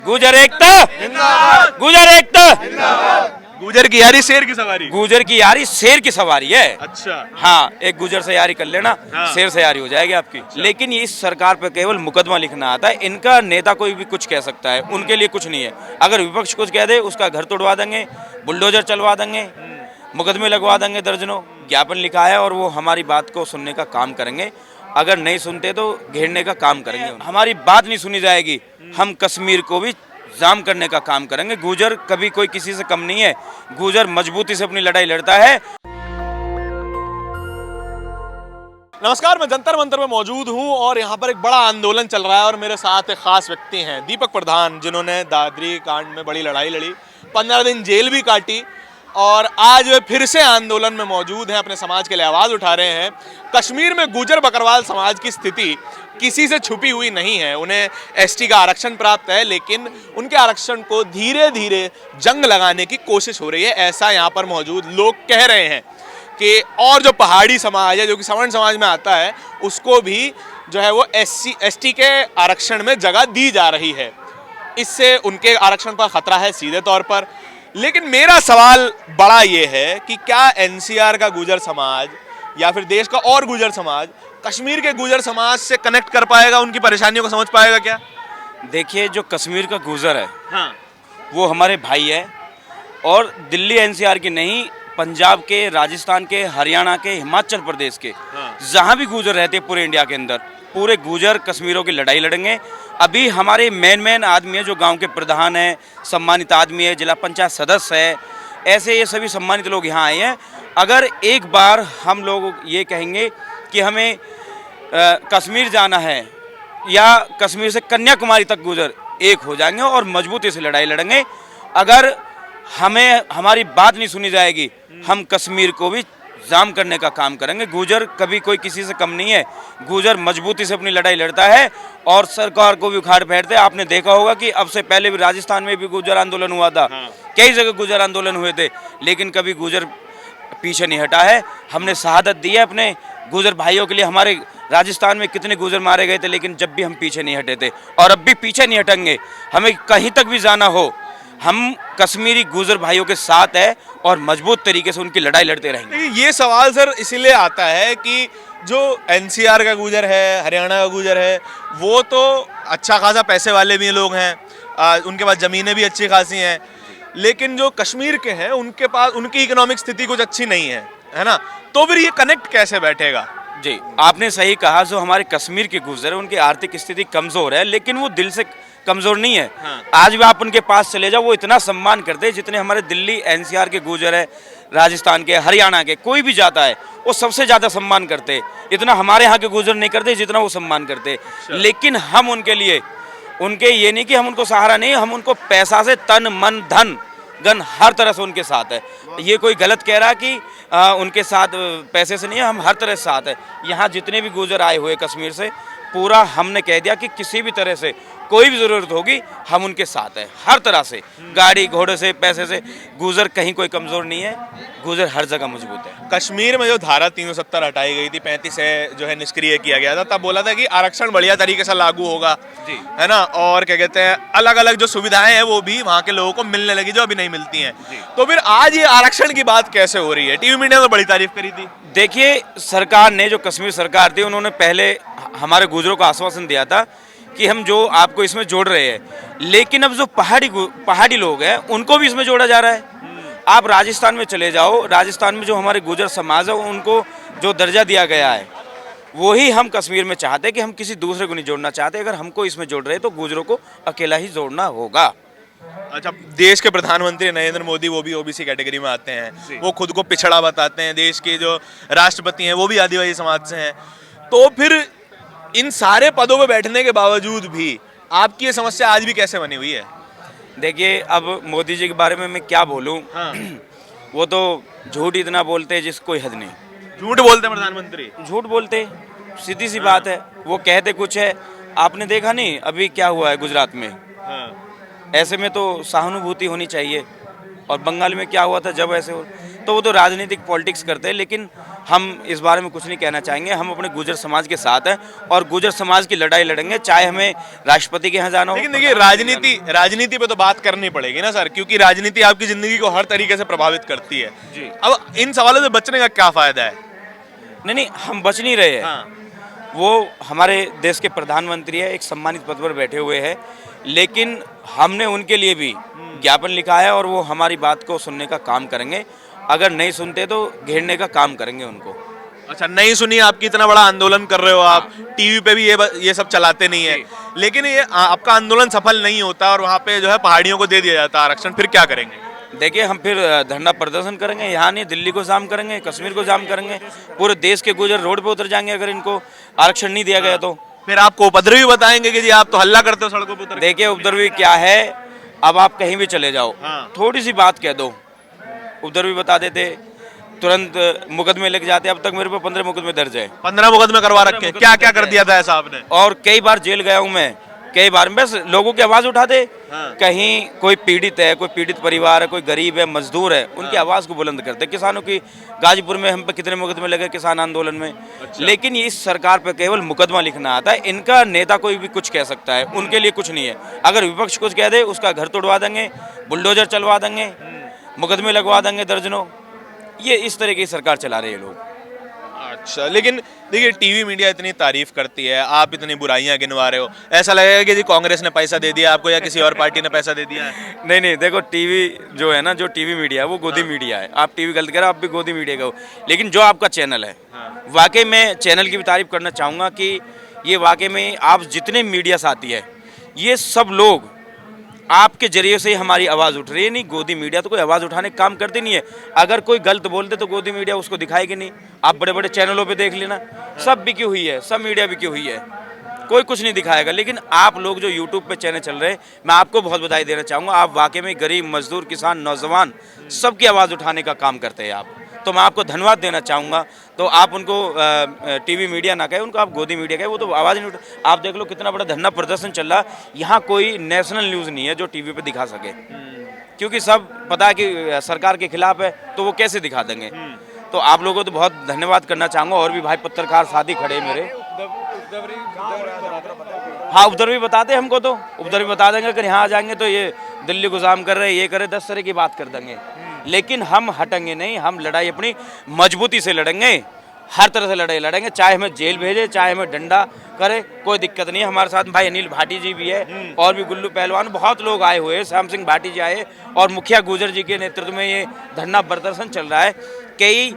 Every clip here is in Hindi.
गुजर एकता, गुजर एकता। गुजर की यारी शेर की सवारी। गुजर की यारी शेर की सवारी है। अच्छा। हाँ, एक गुजर से यारी कर लेना, हाँ। शेर से यारी हो जाएगी आपकी। लेकिन ये इस सरकार पे केवल मुकदमा लिखना आता है। इनका नेता कोई भी कुछ कह सकता है, उनके लिए कुछ नहीं है। अगर विपक्ष कुछ कह दे, उसका घर तोड़वा देंगे, बुलडोजर चलवा देंगे, मुकदमे लगवा देंगे दर्जनों। ज्ञापन लिखा है और वो हमारी बात को सुनने का काम करेंगे। अगर नहीं सुनते तो घेरने का काम करेंगे। हमारी बात नहीं सुनी जाएगी, हम कश्मीर को भी जाम करने का काम करेंगे। गुजर कभी कोई किसी से कम नहीं है। गुजर मजबूती से अपनी लड़ाई लड़ता है। नमस्कार, मैं जंतर मंतर में मौजूद हूं और यहाँ पर एक बड़ा आंदोलन चल रहा है और मेरे साथ एक खास व्यक्ति हैं, दीपक प्रधान, जिन्होंने दादरी कांड में बड़ी लड़ाई लड़ी, 15 दिन जेल भी काटी और आज वे फिर से आंदोलन में मौजूद हैं, अपने समाज के लिए आवाज़ उठा रहे हैं। कश्मीर में गुजर बकरवाल समाज की स्थिति किसी से छुपी हुई नहीं है। उन्हें एसटी का आरक्षण प्राप्त है, लेकिन उनके आरक्षण को धीरे धीरे जंग लगाने की कोशिश हो रही है, ऐसा यहाँ पर मौजूद लोग कह रहे हैं कि और जो पहाड़ी समाज है, जो कि सवर्ण समाज में आता है, उसको भी जो है वो एसटी के आरक्षण में जगह दी जा रही है। इससे उनके आरक्षण पर खतरा है सीधे तौर पर। लेकिन मेरा सवाल बड़ा ये है कि क्या एनसीआर का गुजर समाज या फिर देश का और गुजर समाज कश्मीर के गुजर समाज से कनेक्ट कर पाएगा, उनकी परेशानियों को समझ पाएगा क्या? देखिए, जो कश्मीर का गुजर है, हाँ। वो हमारे भाई है और दिल्ली एनसीआर की नहीं, पंजाब के, राजस्थान के, हरियाणा के, हिमाचल प्रदेश के, हाँ। जहाँ भी गुजर रहते हैं पूरे इंडिया के अंदर, पूरे गुजर कश्मीरों की लड़ाई लड़ेंगे। अभी हमारे मेन आदमी है, जो गांव के प्रधान है, सम्मानित आदमी है, जिला पंचायत सदस्य है, ऐसे ये सभी सम्मानित लोग यहाँ आए हैं। अगर एक बार हम लोग ये कहेंगे कि हमें कश्मीर जाना है या कश्मीर से कन्याकुमारी तक गुजर एक हो जाएंगे और मजबूती से लड़ाई लड़ेंगे। अगर हमें हमारी बात नहीं सुनी जाएगी, हम कश्मीर को भी जाम करने का काम करेंगे। गुजर कभी कोई किसी से कम नहीं है। गुजर मजबूती से अपनी लड़ाई लड़ता है और सरकार को भी उखाड़ फेंकते हैं। आपने देखा होगा कि अब से पहले भी राजस्थान में भी गुजर आंदोलन हुआ था। हाँ। कई जगह गुजर आंदोलन हुए थे, लेकिन कभी गुजर पीछे नहीं हटा है। हमने शहादत दी है अपने गुजर भाइयों के लिए। हमारे राजस्थान में कितने गुजर मारे गए थे, लेकिन जब भी हम पीछे नहीं हटे थे और अब भी पीछे नहीं हटेंगे। हमें कहीं तक भी जाना हो, हम कश्मीरी गुजर भाइयों के साथ है और मजबूत तरीके से उनकी लड़ाई लड़ते रहेंगे। ये सवाल सर इसीलिए आता है कि जो एनसीआर का गुजर है, हरियाणा का गुजर है, वो तो अच्छा खासा पैसे वाले भी लोग हैं, उनके पास ज़मीनें भी अच्छी खासी हैं, लेकिन जो कश्मीर के हैं उनके पास उनकी इकोनॉमिक स्थिति कुछ अच्छी नहीं है ना? तो फिर ये कनेक्ट कैसे बैठेगा? जी, आपने सही कहा। जो हमारे कश्मीर के गुजर है, उनकी आर्थिक स्थिति कमज़ोर है, लेकिन वो दिल से कमज़ोर नहीं है। हाँ। आज भी आप उनके पास चले जाओ, वो इतना सम्मान करते हैं जितने हमारे दिल्ली एनसीआर के गुजर है, राजस्थान के, हरियाणा के, कोई भी जाता है वो सबसे ज़्यादा सम्मान करते। इतना हमारे यहाँ के गुजर नहीं करते जितना वो सम्मान करते। लेकिन हम उनके लिए, उनके ये नहीं कि हम उनको सहारा नहीं, हम उनको पैसा से तन मन धन गन हर तरह से उनके साथ है। ये कोई गलत कह रहा है कि उनके साथ पैसे से नहीं है, हम हर तरह से साथ है। यहाँ जितने भी गुजर आए हुए कश्मीर से, पूरा हमने कह दिया कि किसी भी तरह से कोई भी ज़रूरत होगी हम उनके साथ है, हर तरह से, गाड़ी घोड़े से, पैसे से। गुजर कहीं कोई कमज़ोर नहीं है, गुजर हर जगह मजबूत है। कश्मीर में जो धारा 370 हटाई गई थी, 35 है जो है निष्क्रिय किया गया था, तब बोला था कि आरक्षण बढ़िया तरीके से लागू होगा, जी, है ना? और क्या कहते हैं, अलग अलग जो सुविधाएं हैं वो भी वहाँ के लोगों को मिलने लगी जो अभी नहीं मिलती हैं। तो फिर आज ये आरक्षण की बात कैसे हो रही है? टीवी मीडिया में बड़ी तारीफ करी थी। देखिए, सरकार ने, जो कश्मीर सरकार थी, उन्होंने पहले हमारे गुजरों को आश्वासन दिया था कि हम जो आपको इसमें जोड़ रहे हैं, लेकिन अब जो पहाड़ी लोग हैं उनको भी इसमें जोड़ा जा रहा है। आप राजस्थान में चले जाओ, राजस्थान में जो हमारे गुजर समाज है उनको जो दर्जा दिया गया है, वही हम कश्मीर में चाहते हैं कि हम किसी दूसरे को नहीं जोड़ना चाहते। अगर हमको इसमें जोड़ रहे हैं तो गुजरों को अकेला ही जोड़ना होगा। अच्छा, देश के प्रधानमंत्री नरेंद्र मोदी, वो भी ओबीसी कैटेगरी में आते हैं, वो खुद को पिछड़ा बताते हैं। देश के जो राष्ट्रपति हैं वो भी आदिवासी समाज से हैं। तो फिर इन सारे पदों पे बैठने के बावजूद भी आपकी ये समस्या आज भी कैसे बनी हुई है? देखिए, अब मोदी जी के बारे में मैं क्या बोलूं। हाँ। वो तो झूठ इतना बोलते हैं जिसको कोई हद नहीं। झूठ बोलते हैं प्रधानमंत्री, झूठ बोलते, सीधी सी बात है। वो कहते कुछ है, आपने देखा नहीं अभी क्या हुआ है गुजरात में। हाँ। ऐसे में तो सहानुभूति होनी चाहिए। और बंगाल में क्या हुआ था जब ऐसे हो, तो वो तो राजनीतिक पॉलिटिक्स करते हैं, लेकिन हम इस बारे में कुछ नहीं कहना चाहेंगे। हम अपने गुर्जर समाज के साथ हैं और गुर्जर समाज की लड़ाई लड़ेंगे, चाहे हमें राष्ट्रपति के यहाँ जाना हो। लेकिन देखिए, राजनीति पे तो बात करनी पड़ेगी ना सर, क्योंकि राजनीति आपकी जिंदगी को हर तरीके से प्रभावित करती है जी। अब इन सवालों से बचने का क्या फायदा है? नहीं, हम बच नहीं रहे हैं। हाँ। वो हमारे देश के प्रधानमंत्री है, एक सम्मानित पद पर बैठे हुए हैं, लेकिन हमने उनके लिए भी ज्ञापन लिखा है और वो हमारी बात को सुनने का काम करेंगे। अगर नहीं सुनते तो घेरने का काम करेंगे उनको। अच्छा, नहीं सुनी, आपकी इतना बड़ा आंदोलन कर रहे हो आप, टीवी पे भी ये सब चलाते नहीं है, लेकिन ये आपका आंदोलन सफल नहीं होता और वहाँ पे जो है पहाड़ियों को दे दिया जाता है आरक्षण, फिर क्या करेंगे? देखिए, हम फिर धरना प्रदर्शन करेंगे, यहाँ नहीं दिल्ली को जाम करेंगे, कश्मीर को जाम करेंगे, पूरे देश के गुजर रोड पे उतर जाएंगे अगर इनको आरक्षण नहीं दिया गया तो। फिर आपको उपद्रवी बताएंगे कि जी आप तो हल्ला करते हो सड़कों पर उतर के। देखिए, उपद्रवी क्या है, अब आप कहीं भी चले जाओ, थोड़ी सी बात कह दो, उपद्रवी बता देते, तुरंत मुकदमे लग जाते। अब तक मेरे पे 15 मुकदमे दर्ज है। 15 मुकदमे करवा रखे हैं। क्या क्या कर दिया था ऐसा आपने? और कई बार जेल गया हूँ मैं, कई बार। बस लोगों की आवाज़ उठा दे, कहीं कोई पीड़ित है, कोई पीड़ित परिवार है, कोई गरीब है, मजदूर है, उनकी आवाज़ को बुलंद करते। किसानों की गाजीपुर में हम पे कितने मुकदमे लगे किसान आंदोलन में। लेकिन ये इस सरकार पे केवल मुकदमा लिखना आता है। इनका नेता कोई भी कुछ कह सकता है, उनके लिए कुछ नहीं है। अगर विपक्ष कुछ कह दे, उसका घर तोड़वा देंगे, बुलडोजर चलवा देंगे, मुकदमे लगवा देंगे दर्जनों। ये इस तरह की सरकार चला रहे हैं लोग। अच्छा, लेकिन देखिए, टीवी मीडिया इतनी तारीफ करती है, आप इतनी बुराइयां गिनवा रहे हो, ऐसा लगेगा कि जी कांग्रेस ने पैसा दे दिया आपको या किसी और पार्टी ने पैसा दे दिया है। नहीं, देखो, टीवी जो है ना, जो टीवी मीडिया है वो गोदी मीडिया है। आप टीवी गलत कह रहे हो, आप भी गोदी मीडिया का हो। लेकिन जो आपका चैनल है, वाकई में चैनल की भी तारीफ करना चाहूँगा कि ये वाकई में आप जितने मीडिया साथी है, ये सब लोग आपके जरिए से ही हमारी आवाज़ उठ रही है। नहीं, गोदी मीडिया तो कोई आवाज़ उठाने का काम करती नहीं है। अगर कोई गलत बोलते तो गोदी मीडिया उसको दिखाएगी नहीं। आप बड़े बड़े चैनलों पे देख लेना, सब बिकी हुई है, सब मीडिया बिकी हुई है, कोई कुछ नहीं दिखाएगा। लेकिन आप लोग जो यूट्यूब पे चैनल चल रहे हैं, मैं आपको बहुत बधाई देना चाहूँगा। आप वाकई में गरीब, मजदूर, किसान, नौजवान सबकी आवाज़ उठाने का काम करते हैं आप, तो मैं आपको धन्यवाद देना चाहूँगा। तो आप उनको टीवी मीडिया ना कहें, उनको आप गोदी मीडिया कहें, वो तो आवाज़ नहीं उठा। आप देख लो कितना बड़ा धरना प्रदर्शन चल रहा। यहाँ कोई नेशनल न्यूज़ नहीं है जो टीवी पे दिखा सके, क्योंकि सब पता है कि सरकार के खिलाफ है, तो वो कैसे दिखा देंगे। तो आप लोगों को तो बहुत धन्यवाद करना चाहूँगा। और भी भाई पत्रकार साथी खड़े मेरे। हाँ, उपद्रवी बताते हमको, तो उपद्रवी बता देंगे। अगर यहाँ आ जाएंगे तो ये दिल्ली को जाम कर रहे, ये करे, 10 तरह की बात कर देंगे। लेकिन हम हटेंगे नहीं, हम लड़ाई अपनी मजबूती से लड़ेंगे, हर तरह से लड़ाई लड़ेंगे। चाहे हमें जेल भेजे, चाहे हमें डंडा करे, कोई दिक्कत नहीं है। हमारे साथ भाई अनिल भाटी जी भी है और भी गुल्लू पहलवान, बहुत लोग आए हुए हैं। श्याम सिंह भाटी जी आए और मुखिया गुर्जर जी के नेतृत्व में ये धरना प्रदर्शन चल रहा है। कई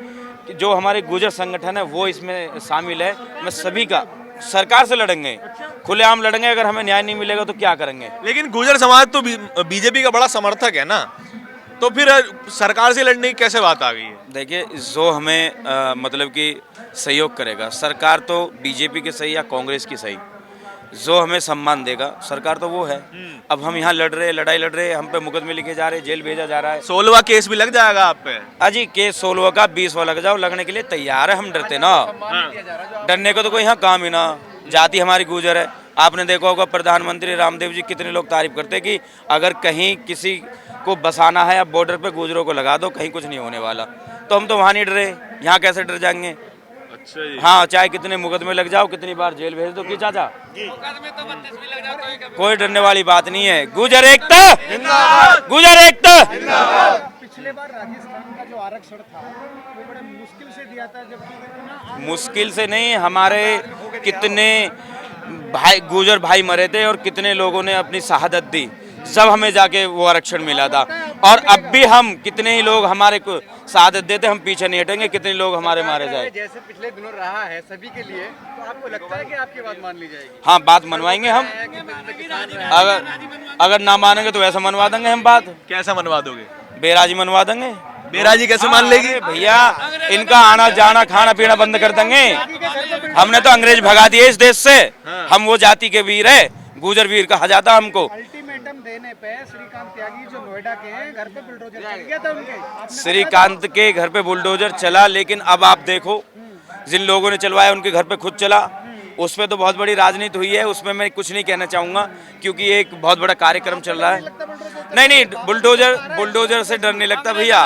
जो हमारे गुर्जर संगठन है वो इसमें शामिल है। मैं सभी का, सरकार से लड़ेंगे, खुलेआम लड़ेंगे। अगर हमें न्याय नहीं मिलेगा तो क्या करेंगे? लेकिन गुर्जर समाज तो बीजेपी का बड़ा समर्थक है ना, तो फिर सरकार से लड़ने की कैसे बात आ गई है? देखिए, जो हमें मतलब कि सहयोग करेगा, सरकार तो बीजेपी की सही या कांग्रेस की सही, जो हमें सम्मान देगा सरकार तो वो है। अब हम यहाँ लड़ रहे, लड़ाई लड़ रहे, हम पे मुकदमे लिखे जा रहे, जेल भेजा जा रहा है। 16वां केस भी लग जाएगा आप पे? अजी, केस 16 का 20वां लग जाओ, लगने के लिए तैयार है। हम डरते ना, डरने को तो कोई यहाँ काम ही ना। जाति हमारी गुर्जर है। आपने देखा होगा प्रधानमंत्री रामदेव जी कितने लोग तारीफ करते कि अगर कहीं किसी को बसाना है, अब बॉर्डर पे गुर्जरों को लगा दो, कहीं कुछ नहीं होने वाला। तो हम तो वहाँ नहीं डरे, यहाँ कैसे डर जाएंगे? अच्छा जी। हाँ, चाहे कितने मुकदमे लग जाओ, कितनी बार जेल भेज दो कि चाचा, कोई डरने वाली बात नहीं है। गुर्जर एकता, गुर्जर एकता। पिछले बार राजस्थान का जो आरक्षण था वो बड़े मुश्किल से दिया था, जबकि मुश्किल से नहीं, हमारे कितने भाई गुर्जर भाई मरे थे और कितने लोगों ने अपनी शहादत दी, जब हमें जाके वो आरक्षण मिला था। और अब भी हम कितने ही लोग हमारे को शहादत देते, हम पीछे नहीं हटेंगे, कितने लोग हमारे मारे जाए। जैसे पिछले दिनों रहा है सभी के लिए, तो आपको लगता है कि आपकी बात मान ली जाएगी? हाँ, बात मनवाएंगे हम। अगर ना मानेंगे तो वैसा मनवा देंगे हम बात। कैसा मनवा दोगे? बेराजी मनवा देंगे। बेराजी कैसे मान लेगी? भैया, इनका आना जाना खाना पीना बंद कर देंगे। हमने तो अंग्रेज भगा दिए इस देश से। हम वो जाति के वीर है, गुर्जर वीर कहा जाता हमको। अल्टीमेटम देने पे श्रीकांत त्यागी जो नोएडा के हैं, घर पे बुलडोजर चल गया था उनके। श्रीकांत के घर पे बुलडोजर चला, लेकिन अब आप देखो, जिन लोगों ने चलवाया उनके घर पे खुद चला। उस पर तो बहुत बड़ी राजनीति हुई है, उसमें मैं कुछ नहीं कहना चाहूँगा क्योंकि ये एक बहुत बड़ा कार्यक्रम चल रहा है। नहीं, बुलडोजर से डर नहीं लगता भैया।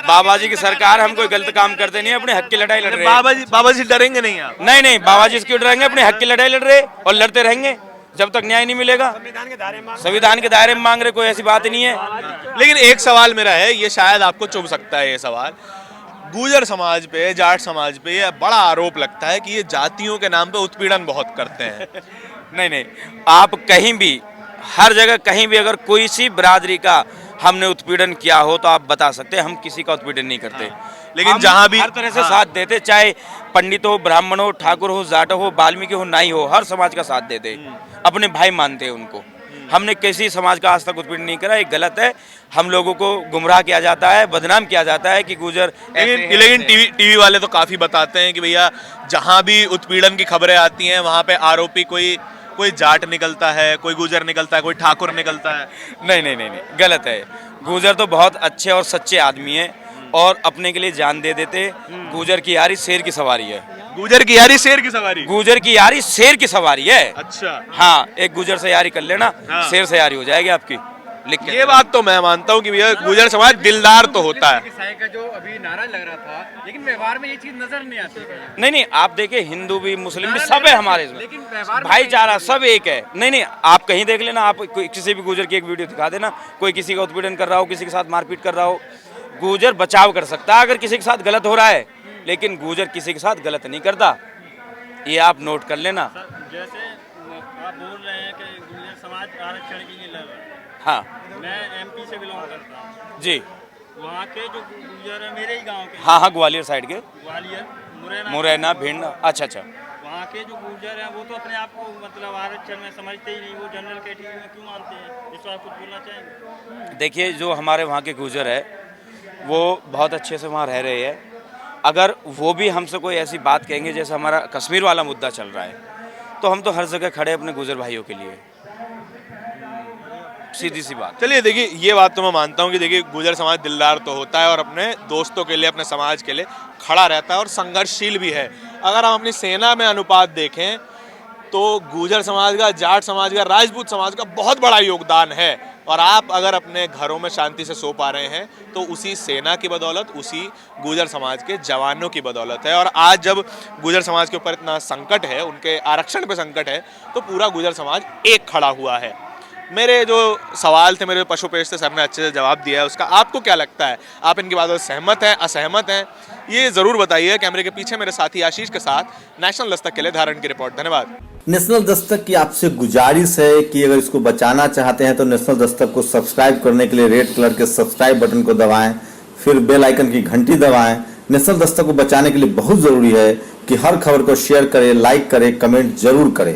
बाबा जी की सरकार, हम कोई गलत काम करते नहीं है, अपने हक की लड़ाई लड़ रहे हैं। बाबा जी डरेंगे नहीं आप? नहीं, बाबा जी क्यों डरेंगे, अपने हक की लड़ाई लड़ रहे और लड़ते रहेंगे जब तक न्याय नहीं मिलेगा। संविधान के दायरे में मांग रहे, कोई ऐसी बात नहीं है। लेकिन एक सवाल मेरा है, ये शायद आपको चुभ सकता है ये सवाल, गुर्जर समाज पे, जाट समाज पे ये बड़ा आरोप लगता है कि ये जातियों के नाम पे उत्पीड़न बहुत करते हैं। नहीं, आप कहीं भी, हर जगह कहीं भी अगर कोई सी बिरादरी का हमने उत्पीड़न किया हो तो आप बता सकते हैं, हम किसी का उत्पीड़न नहीं करते। लेकिन जहां भी हर तरह से साथ देते, चाहे पंडित हो, ब्राह्मण हो, ठाकुर हो, जाट हो, वाल्मीकि हो, नाई हो, हर समाज का साथ देते, अपने भाई मानते हैं उनको। हमने किसी समाज का आज तक उत्पीड़न नहीं करा, ये गलत है। हम लोगों को गुमराह किया जाता है, बदनाम किया जाता है कि गुर्जर। लेकिन टीवी वाले तो काफी बताते हैं कि भैया जहां भी उत्पीड़न की खबरें आती हैं वहां पे आरोपी कोई जाट निकलता है, कोई गुर्जर निकलता है, कोई ठाकुर निकलता है। नहीं, गलत है। गुर्जर तो बहुत अच्छे और सच्चे आदमी है और अपने के लिए जान दे देते। गुर्जर की यारी शेर की सवारी है। गुर्जर की यारी शेर की सवारी? गुर्जर की यारी शेर की सवारी है। अच्छा। हाँ, एक गुर्जर से यारी कर लेना, हाँ। शेर से यारी हो जाएगी आपकी। लिख के ये बात तो मैं मानता हूँ कि भैया गुर्जर समाज दिलदार तो होता है। का जो अभी नारा लग रहा था, लेकिन व्यवहार में ये चीज नजर नहीं आती। नहीं, आप देखिए, हिंदू भी मुस्लिम भी सब है हमारे इसमें, लेकिन व्यवहार में भाईचारा सब एक है। नहीं, आप कहीं देख लेना, आप किसी भी गुर्जर की एक वीडियो दिखा देना, कोई किसी का उत्पीड़न कर रहा हो, किसी के साथ मारपीट कर रहा हो, गुर्जर बचाव कर सकता है अगर किसी के साथ गलत हो रहा है, लेकिन गुर्जर किसी के साथ गलत नहीं करता। ये आप नोट कर लेना। जैसे आप बोल रहे हैं कि गुर्जर समाज आरक्षण के लिए लड़ रहा है। हाँ मैं एमपी से बिलोंग करता हूँ। जी। वहाँ के जो गुर्जर है मेरे ही गांव के, हाँ, ग्वालियर साइड के, ग्वालियर, मुरैना, भिंड। अच्छा। वहाँ के जो गुर्जर हैं वो तो अपने आप को मतलब आरक्षण में समझते ही नहीं, वो जनरल कैटेगरी में क्यों मानते हैं? इस पर आप कुछ बोलना चाहेंगे? देखिए, जो हमारे वहाँ के गुर्जर है वो बहुत अच्छे से वहाँ रह रहे हैं। अगर वो भी हमसे कोई ऐसी बात कहेंगे जैसे हमारा कश्मीर वाला मुद्दा चल रहा है, तो हम तो हर जगह खड़े अपने गुर्जर भाइयों के लिए, सीधी सी बात। चलिए देखिए, ये बात तो मैं मानता हूँ कि देखिए गुर्जर समाज दिलदार तो होता है और अपने दोस्तों के लिए, अपने समाज के लिए खड़ा रहता है और संघर्षशील भी है। अगर हम अपनी सेना में अनुपात देखें तो गुर्जर समाज का, जाट समाज का, राजपूत समाज का बहुत बड़ा योगदान है। और आप अगर अपने घरों में शांति से सो पा रहे हैं तो उसी सेना की बदौलत, उसी गुर्जर समाज के जवानों की बदौलत है। और आज जब गुर्जर समाज के ऊपर इतना संकट है, उनके आरक्षण पे संकट है, तो पूरा गुर्जर समाज एक खड़ा हुआ है। मेरे जो सवाल थे, मेरे पशुपेश थे, सर ने अच्छे से जवाब दिया है। उसका आपको क्या लगता है? आप इनकी बातों से सहमत हैं, असहमत हैं? ये ज़रूर बताइए। कैमरे के पीछे मेरे साथी आशीष के साथ नेशनल दस्तक के लिए धारण की रिपोर्ट। धन्यवाद। नेशनल दस्तक की आपसे गुजारिश है कि अगर इसको बचाना चाहते हैं तो नेशनल दस्तक को सब्सक्राइब करने के लिए रेड कलर के सब्सक्राइब बटन को दबाएं, फिर बेल आइकन की घंटी दबाएं। नेशनल दस्तक को बचाने के लिए बहुत जरूरी है कि हर खबर को शेयर करें, लाइक करें, कमेंट जरूर करें।